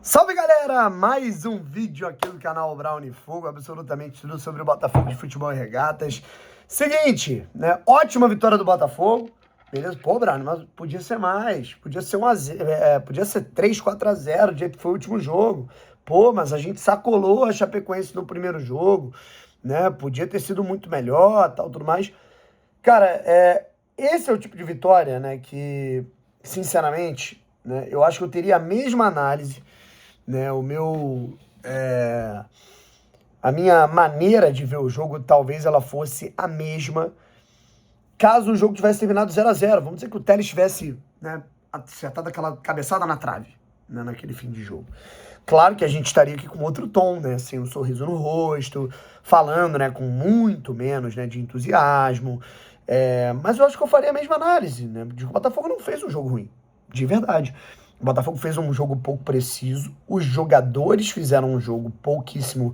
Salve galera, mais um vídeo aqui do canal Brownie Fogo, absolutamente tudo sobre o Botafogo de futebol e regatas. Seguinte, né, ótima vitória do Botafogo, beleza? Pô, Brownie, mas podia ser mais, podia ser podia ser 3-4-0 do jeito que foi o último jogo. Pô, mas a gente sacolou a Chapecoense no primeiro jogo, né, podia ter sido muito melhor, tal, tudo mais. Cara, esse é o tipo de vitória, né, que, sinceramente, né, eu acho que eu teria a mesma análise, né, a minha maneira de ver o jogo, talvez ela fosse a mesma caso o jogo tivesse terminado 0-0. Vamos dizer que o Telles tivesse, né, acertado aquela cabeçada na trave, né, naquele fim de jogo. Claro que a gente estaria aqui com outro tom, né, sem um sorriso no rosto, falando, né, com muito menos, né, de entusiasmo. Mas eu acho que eu faria a mesma análise, né, de que o Botafogo não fez um jogo ruim, de verdade. O Botafogo fez um jogo pouco preciso, os jogadores fizeram um jogo pouquíssimo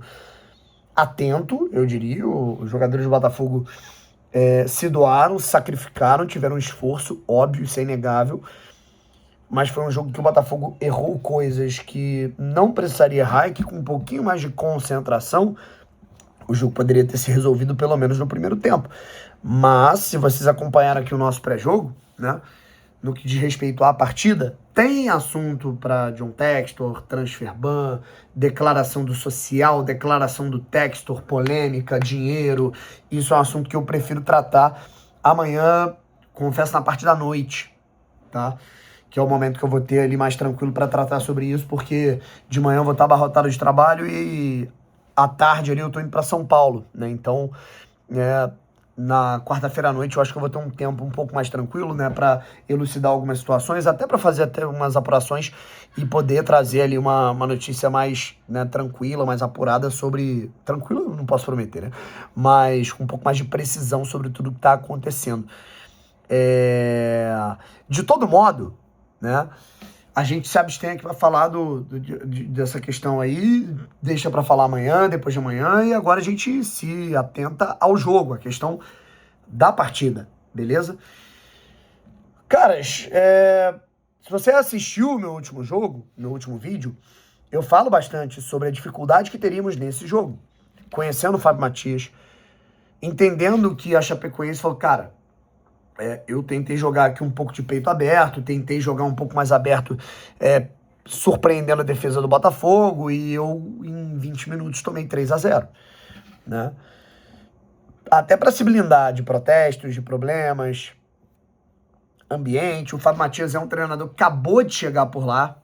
atento, eu diria. Os jogadores do Botafogo se doaram, se sacrificaram, tiveram um esforço, óbvio, isso é inegável. Mas foi um jogo que o Botafogo errou coisas que não precisaria errar e que com um pouquinho mais de concentração, o jogo poderia ter se resolvido pelo menos no primeiro tempo. Mas, se vocês acompanharam aqui o nosso pré-jogo, né, no que diz respeito à partida, tem assunto para John Textor, transfer ban, declaração do social, declaração do Textor, polêmica, dinheiro. Isso é um assunto que eu prefiro tratar amanhã, confesso, na parte da noite, tá? Que é o momento que eu vou ter ali mais tranquilo para tratar sobre isso, porque de manhã eu vou estar abarrotado de trabalho e à tarde ali eu tô indo para São Paulo, né? Então, na quarta-feira à noite eu acho que eu vou ter um tempo um pouco mais tranquilo, né, para elucidar algumas situações, até para fazer até umas apurações e poder trazer ali uma notícia mais, né, tranquila, mais apurada sobre... Tranquila eu não posso prometer, né? Mas com um pouco mais de precisão sobre tudo que tá acontecendo. De todo modo, né, a gente se abstém aqui para falar dessa questão aí, deixa para falar amanhã, depois de amanhã, e agora a gente se atenta ao jogo, a questão da partida, beleza? Caras, se você assistiu o meu último jogo, meu último vídeo, eu falo bastante sobre a dificuldade que teríamos nesse jogo, conhecendo o Fábio Matias, entendendo que a Chapecoense falou, cara, eu tentei jogar aqui um pouco de peito aberto, tentei jogar um pouco mais aberto, surpreendendo a defesa do Botafogo, e eu, em 20 minutos, tomei 3-0, né? Até para se blindar de protestos, de problemas, ambiente. O Fábio Matias é um treinador que acabou de chegar por lá.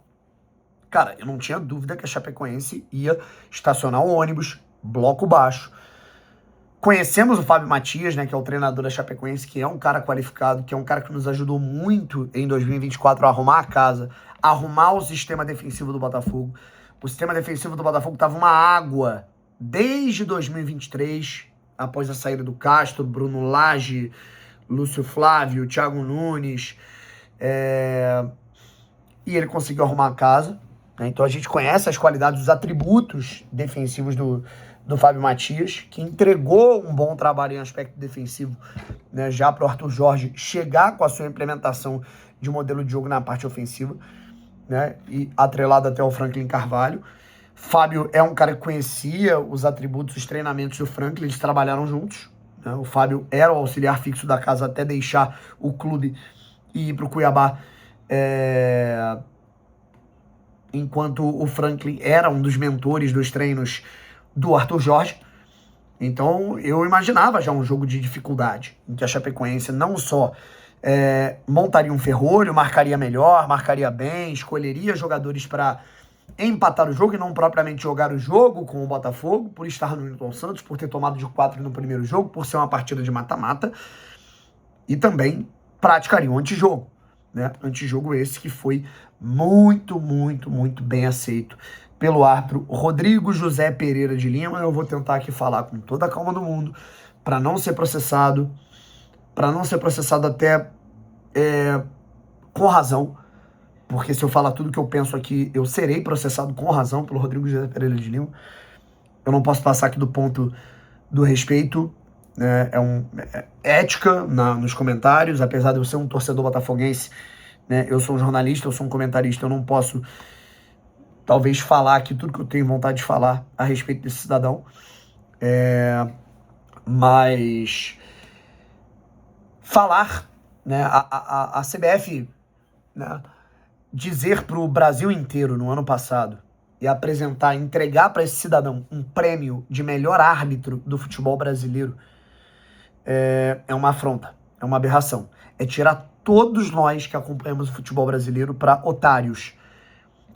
Cara, eu não tinha dúvida que a Chapecoense ia estacionar um ônibus, bloco baixo. Conhecemos o Fábio Matias, né, que é o treinador da Chapecoense, que é um cara qualificado, que é um cara que nos ajudou muito em 2024 a arrumar a casa, a arrumar o sistema defensivo do Botafogo. O sistema defensivo do Botafogo estava uma água desde 2023, após a saída do Castro, Bruno Lage, Lúcio Flávio, Thiago Nunes, e ele conseguiu arrumar a casa, né? Então a gente conhece as qualidades, os atributos defensivos do Fábio Matias, que entregou um bom trabalho em aspecto defensivo, né, já para o Arthur Jorge chegar com a sua implementação de modelo de jogo na parte ofensiva, né, e atrelado até ao Franklin Carvalho. Fábio é um cara que conhecia os atributos, os treinamentos do Franklin, eles trabalharam juntos, né? O Fábio era o auxiliar fixo da casa até deixar o clube e ir para o Cuiabá, enquanto o Franklin era um dos mentores dos treinos do Arthur Jorge. Então eu imaginava já um jogo de dificuldade, em que a Chapecoense não só montaria um ferrolho, marcaria melhor, marcaria bem, escolheria jogadores para empatar o jogo e não propriamente jogar o jogo com o Botafogo, por estar no Newton Santos, por ter tomado de 4 no primeiro jogo, por ser uma partida de mata-mata, e também praticaria um antijogo, né? Antijogo esse que foi muito, muito, muito bem aceito pelo árbitro Rodrigo José Pereira de Lima. Eu vou tentar aqui falar com toda a calma do mundo, para não ser processado, até com razão, porque se eu falar tudo que eu penso aqui, eu serei processado com razão pelo Rodrigo José Pereira de Lima. Eu não posso passar aqui do ponto do respeito, né? Ética nos comentários, apesar de eu ser um torcedor botafoguense, né? Eu sou um jornalista, eu sou um comentarista, eu não posso talvez falar aqui tudo que eu tenho vontade de falar a respeito desse cidadão. Mas falar, né, a CBF, né, dizer para o Brasil inteiro no ano passado e apresentar, entregar para esse cidadão um prêmio de melhor árbitro do futebol brasileiro é uma afronta, é uma aberração. É tirar todos nós que acompanhamos o futebol brasileiro para otários.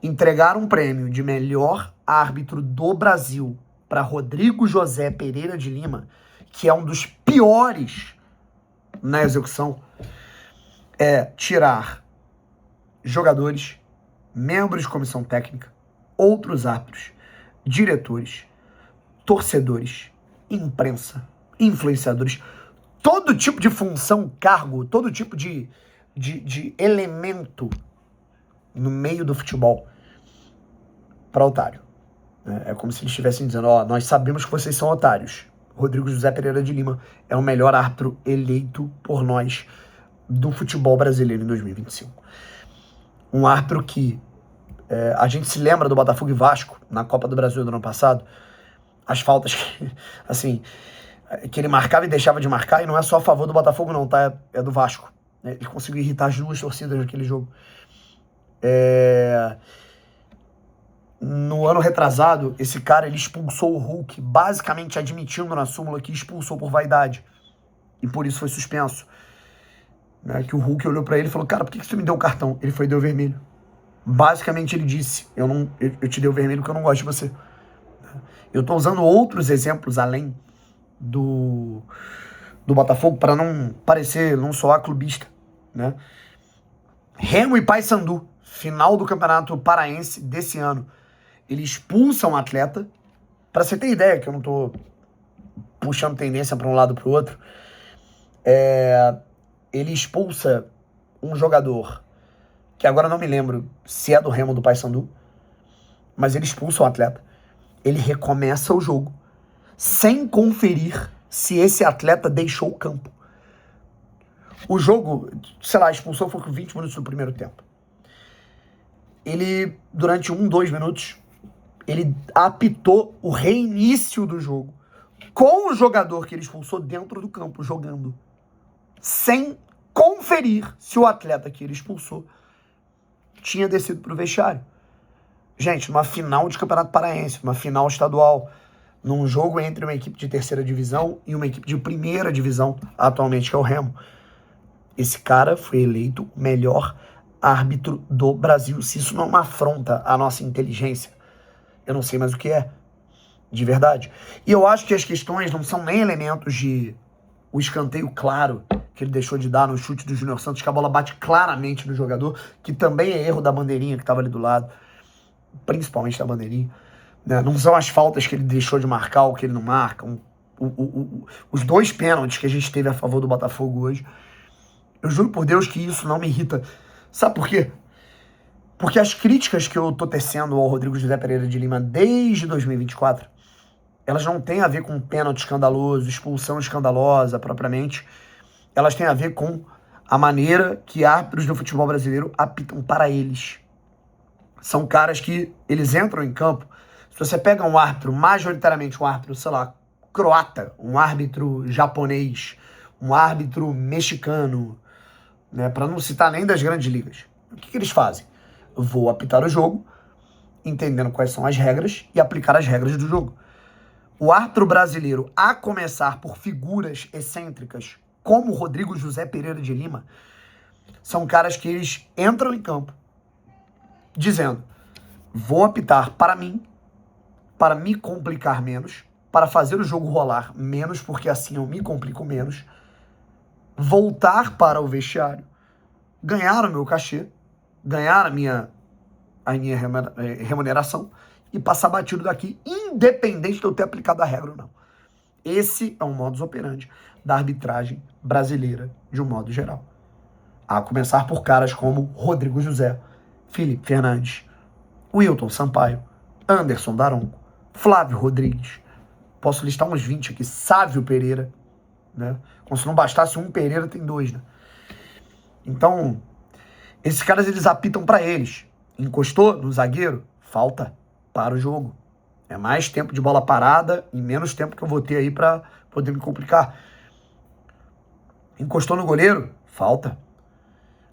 Entregar um prêmio de melhor árbitro do Brasil para Rodrigo José Pereira de Lima, que é um dos piores na execução, é tirar jogadores, membros de comissão técnica, outros árbitros, diretores, torcedores, imprensa, influenciadores, todo tipo de função, cargo, todo tipo de elemento no meio do futebol para otário. É como se eles estivessem dizendo, nós sabemos que vocês são otários. Rodrigo José Pereira de Lima é o melhor árbitro eleito por nós do futebol brasileiro em 2025. Um árbitro que a gente se lembra do Botafogo e Vasco na Copa do Brasil do ano passado, as faltas que, assim, que ele marcava e deixava de marcar, e não é só a favor do Botafogo não, tá? É do Vasco. Ele conseguiu irritar as duas torcidas naquele jogo. No ano retrasado, esse cara ele expulsou o Hulk, basicamente admitindo na súmula que expulsou por vaidade. E por isso foi suspenso. Que o Hulk olhou pra ele e falou, cara, por que você me deu o cartão? Ele foi e deu vermelho. Basicamente ele disse, eu te dei o vermelho porque eu não gosto de você. Eu tô usando outros exemplos além do Botafogo para não parecer, não soar clubista, né? Remo e Paysandu, final do Campeonato Paraense desse ano. Ele expulsa um atleta, para você ter ideia, que eu não tô puxando tendência para um lado para o outro, ele expulsa um jogador, que agora não me lembro se é do Remo ou do Paysandu, mas ele expulsa um atleta. Ele recomeça o jogo, sem conferir se esse atleta deixou o campo. O jogo, sei lá, a expulsão foi com 20 minutos do primeiro tempo. Ele, durante 2 minutos, ele apitou o reinício do jogo com o jogador que ele expulsou dentro do campo, jogando, sem conferir se o atleta que ele expulsou tinha descido para o vestiário. Gente, numa final de Campeonato Paraense, uma final estadual, num jogo entre uma equipe de terceira divisão e uma equipe de primeira divisão, atualmente, que é o Remo. Esse cara foi eleito o melhor árbitro do Brasil. Se isso não é uma afronta à nossa inteligência, eu não sei mais o que é, de verdade. E eu acho que as questões não são nem elementos de o escanteio claro que ele deixou de dar no chute do Júnior Santos, que a bola bate claramente no jogador, que também é erro da bandeirinha que estava ali do lado, principalmente da bandeirinha. Né? Não são as faltas que ele deixou de marcar ou que ele não marca. Os 2 pênaltis que a gente teve a favor do Botafogo hoje. Eu juro por Deus que isso não me irrita. Sabe por quê? Porque as críticas que eu tô tecendo ao Rodrigo José Pereira de Lima desde 2024, elas não têm a ver com pênalti escandaloso, expulsão escandalosa propriamente. Elas têm a ver com a maneira que árbitros do futebol brasileiro apitam para eles. São caras que eles entram em campo. Se você pega um árbitro, majoritariamente um árbitro, sei lá, croata, um árbitro japonês, um árbitro mexicano, né, para não citar nem das grandes ligas, o que eles fazem? Eu vou apitar o jogo, entendendo quais são as regras e aplicar as regras do jogo. O árbitro brasileiro, a começar por figuras excêntricas, como Rodrigo José Pereira de Lima, são caras que eles entram em campo dizendo, vou apitar para mim, para me complicar menos, para fazer o jogo rolar menos, porque assim eu me complico menos, voltar para o vestiário, ganhar o meu cachê, ganhar a minha remuneração e passar batido daqui, independente de eu ter aplicado a regra ou não. Esse é um modus operandi da arbitragem brasileira de um modo geral. A começar por caras como Rodrigo José, Felipe Fernandes, Wilton Sampaio, Anderson Daronco, Flávio Rodrigues. Posso listar uns 20 aqui. Sávio Pereira, né? Como se não bastasse um Pereira, tem 2, né? Então, esses caras, eles apitam para eles. Encostou no zagueiro, falta, para o jogo. É mais tempo de bola parada e menos tempo que eu vou ter aí pra poder me complicar. Encostou no goleiro, falta.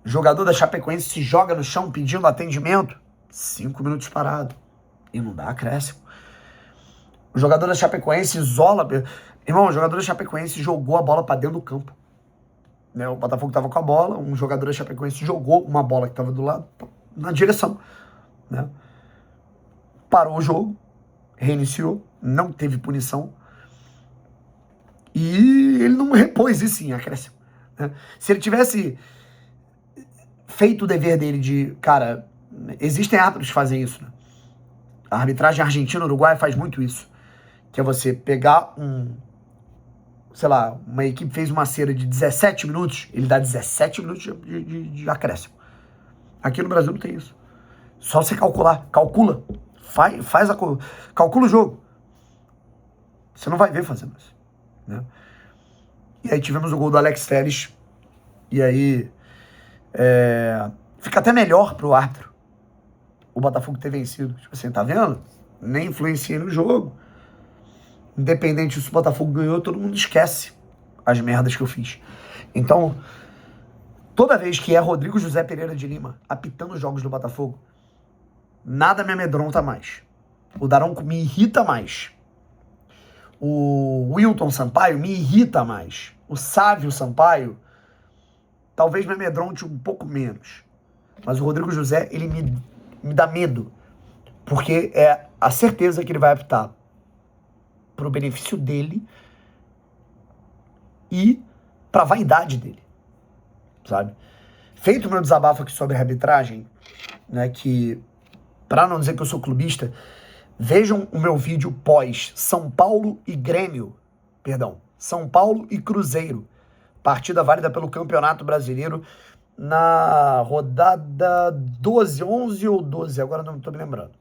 O jogador da Chapecoense se joga no chão pedindo atendimento, 5 minutos parado. E não dá acréscimo. O jogador da Chapecoense isola. Irmão, o jogador da Chapecoense jogou a bola pra dentro do campo. Né? O Botafogo tava com a bola, um jogador da Chapecoense jogou uma bola que tava do lado na direção. Né? Parou o jogo, reiniciou, não teve punição. E ele não repôs isso em acréscimo. Né? Se ele tivesse feito o dever dele de... Cara, existem árbitros que fazem isso. Né? A arbitragem argentina e uruguaia faz muito isso. Que é você pegar sei lá, uma equipe fez uma cera de 17 minutos, ele dá 17 minutos de acréscimo. Aqui no Brasil não tem isso. Só você calcular. Calcula. Calcula o jogo. Você não vai ver fazendo isso. Né? E aí tivemos o gol do Alex Telles. E aí fica até melhor pro árbitro o Botafogo ter vencido. Tipo assim, tá vendo? Nem influencia no jogo. Independente se o Botafogo ganhou, todo mundo esquece as merdas que eu fiz. Então, toda vez que é Rodrigo José Pereira de Lima apitando os jogos do Botafogo, nada me amedronta mais. O Daronco me irrita mais. O Wilton Sampaio me irrita mais. O Sávio Sampaio talvez me amedronte um pouco menos. Mas o Rodrigo José, ele me dá medo. Porque é a certeza que ele vai apitar pro benefício dele e pra vaidade dele, sabe? Feito o meu desabafo aqui sobre a arbitragem, né, que, pra não dizer que eu sou clubista, vejam o meu vídeo pós São Paulo e Grêmio, São Paulo e Cruzeiro, partida válida pelo Campeonato Brasileiro na rodada 12, 11 ou 12, agora não tô me lembrando.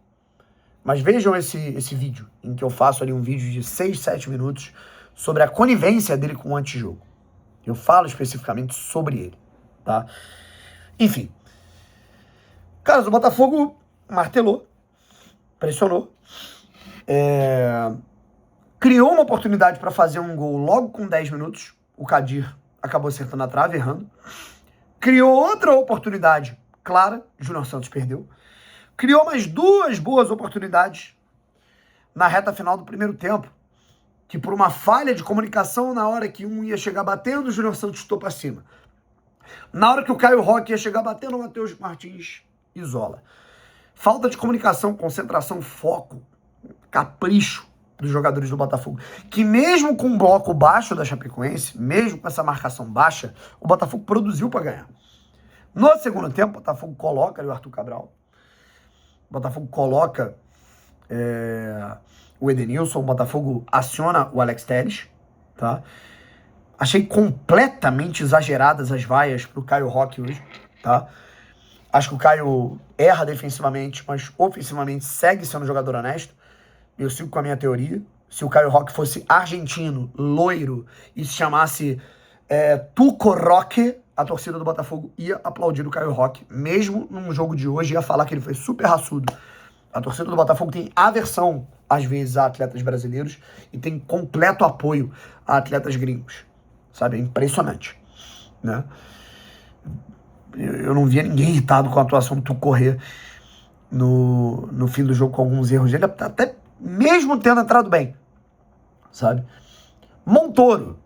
Mas vejam esse vídeo, em que eu faço ali um vídeo de 6, 7 minutos sobre a conivência dele com o antijogo. Eu falo especificamente sobre ele, tá? Enfim. Cara, o Botafogo martelou, pressionou, criou uma oportunidade para fazer um gol logo com 10 minutos. O Kadir acabou acertando a trave, errando. Criou outra oportunidade clara, Júnior Santos perdeu. Criou mais 2 boas oportunidades na reta final do primeiro tempo, que por uma falha de comunicação, na hora que um ia chegar batendo, o Júnior Santos chutou para cima. Na hora que o Caio Roque ia chegar batendo, o Matheus Martins isola. Falta de comunicação, concentração, foco, capricho dos jogadores do Botafogo, que mesmo com um bloco baixo da Chapecoense, mesmo com essa marcação baixa, o Botafogo produziu para ganhar. No segundo tempo, o Botafogo coloca ali o Arthur Cabral, o Botafogo coloca o Edenilson, o Botafogo aciona o Alex Telles, tá? Achei completamente exageradas as vaias pro Caio Roque hoje, tá? Acho que o Caio erra defensivamente, mas ofensivamente segue sendo um jogador honesto. Eu sigo com a minha teoria. Se o Caio Roque fosse argentino, loiro, e se chamasse Tuco Roque, a torcida do Botafogo ia aplaudir o Caio Roque. Mesmo num jogo de hoje, ia falar que ele foi super raçudo. A torcida do Botafogo tem aversão, às vezes, a atletas brasileiros e tem completo apoio a atletas gringos. Sabe? É impressionante. Né? Eu não via ninguém irritado com a atuação do Tuco Corrêa no fim do jogo com alguns erros dele, até mesmo tendo entrado bem. Sabe? Montoro,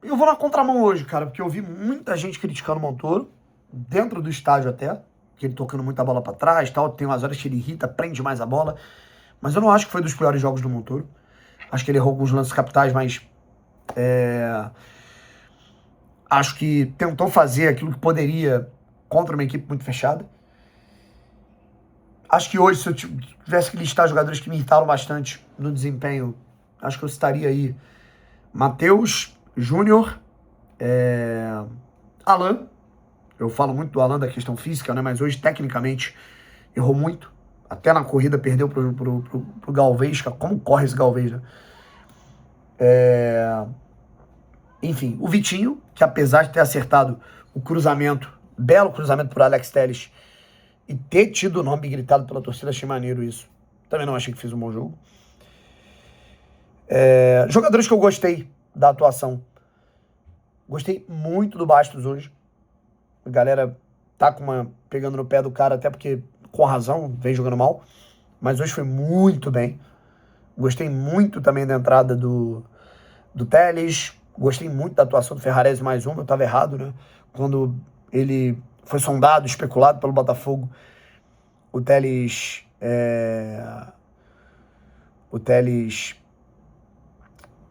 eu vou na contramão hoje, cara, porque eu vi muita gente criticando o Montoro, dentro do estádio até, que ele tocando muita bola pra trás, tal, tem umas horas que ele irrita, prende mais a bola, mas eu não acho que foi dos piores jogos do Montoro. Acho que ele errou alguns lances capitais, mas acho que tentou fazer aquilo que poderia contra uma equipe muito fechada. Acho que hoje, se eu tivesse que listar jogadores que me irritaram bastante no desempenho, acho que eu citaria aí Matheus, Júnior, Alan. Eu falo muito do Alan da questão física, né? Mas hoje, tecnicamente, errou muito. Até na corrida perdeu pro Galvez. Como corre esse Galvez, né? Enfim, o Vitinho, que apesar de ter acertado o cruzamento, belo cruzamento pro Alex Telles, e ter tido o nome gritado pela torcida, achei maneiro isso. Também não achei que fiz um bom jogo. Jogadores que eu gostei da atuação. Gostei muito do Bastos hoje. A galera tá pegando no pé do cara, até porque, com razão, vem jogando mal. Mas hoje foi muito bem. Gostei muito também da entrada do Telles. Gostei muito da atuação do Ferrarese mais uma. Eu tava errado, né? Quando ele foi sondado, especulado pelo Botafogo, o Telles...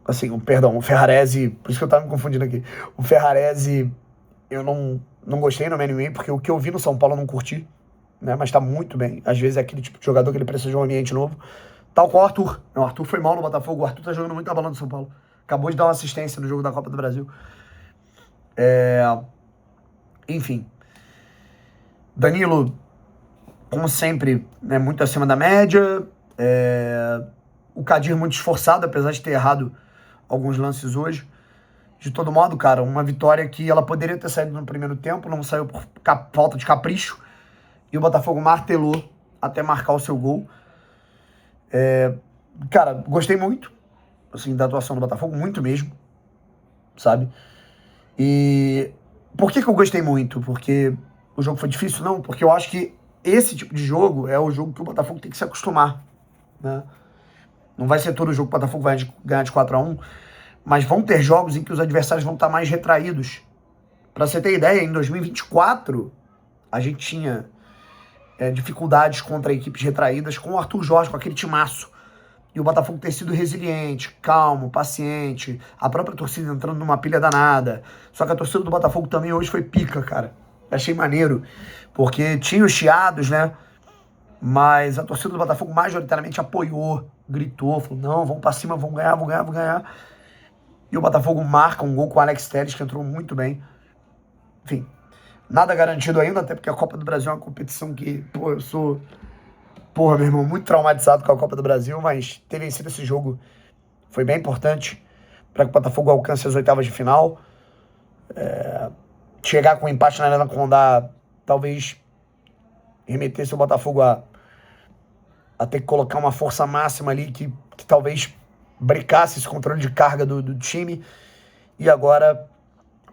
Assim, perdão, o Ferrarese... Por isso que eu tava me confundindo aqui. O Ferrarese, eu não gostei, não me animei, porque o que eu vi no São Paulo eu não curti, né? Mas tá muito bem. Às vezes é aquele tipo de jogador que ele precisa de um ambiente novo. Tal qual o Arthur. O Arthur foi mal no Botafogo. O Arthur tá jogando muito a bola no São Paulo. Acabou de dar uma assistência no jogo da Copa do Brasil. Enfim. Danilo, como sempre, né, muito acima da média. O Kadir muito esforçado, apesar de ter errado alguns lances hoje. De todo modo, cara, uma vitória que ela poderia ter saído no primeiro tempo, não saiu por falta de capricho. E o Botafogo martelou até marcar o seu gol. Cara, gostei muito, assim, da atuação do Botafogo, muito mesmo, sabe? E por que eu gostei muito? Porque o jogo foi difícil? Não, porque eu acho que esse tipo de jogo é o jogo que o Botafogo tem que se acostumar, né? Não vai ser todo jogo que o Botafogo vai ganhar de 4-1, mas vão ter jogos em que os adversários vão estar mais retraídos. Pra você ter ideia, em 2024, a gente tinha dificuldades contra equipes retraídas com o Arthur Jorge, com aquele timaço. E o Botafogo ter sido resiliente, calmo, paciente, a própria torcida entrando numa pilha danada. Só que a torcida do Botafogo também hoje foi pica, cara. Achei maneiro, porque tinha os chiados, né? Mas a torcida do Botafogo majoritariamente apoiou, gritou, falou, não, vamos pra cima, vamos ganhar, vamos ganhar, vamos ganhar. E o Botafogo marca um gol com o Alex Telles, que entrou muito bem. Enfim, nada garantido ainda, até porque a Copa do Brasil é uma competição que, pô, eu sou... Porra, meu irmão, muito traumatizado com a Copa do Brasil, mas ter vencido esse jogo foi bem importante para que o Botafogo alcance as oitavas de final. Chegar com um empate na Arena Condá, talvez remetesse o Botafogo a ter que colocar uma força máxima ali que talvez brecasse esse controle de carga do time. E agora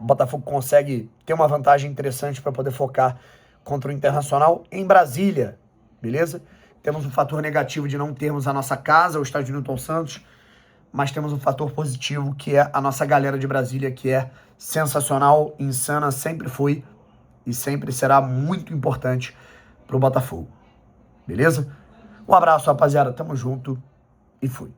o Botafogo consegue ter uma vantagem interessante para poder focar contra o Internacional em Brasília, beleza? Temos um fator negativo de não termos a nossa casa, o estádio Newton Santos, mas temos um fator positivo, que é a nossa galera de Brasília, que é sensacional, insana, sempre foi e sempre será muito importante para o Botafogo. Beleza? Um abraço, rapaziada. Tamo junto e fui.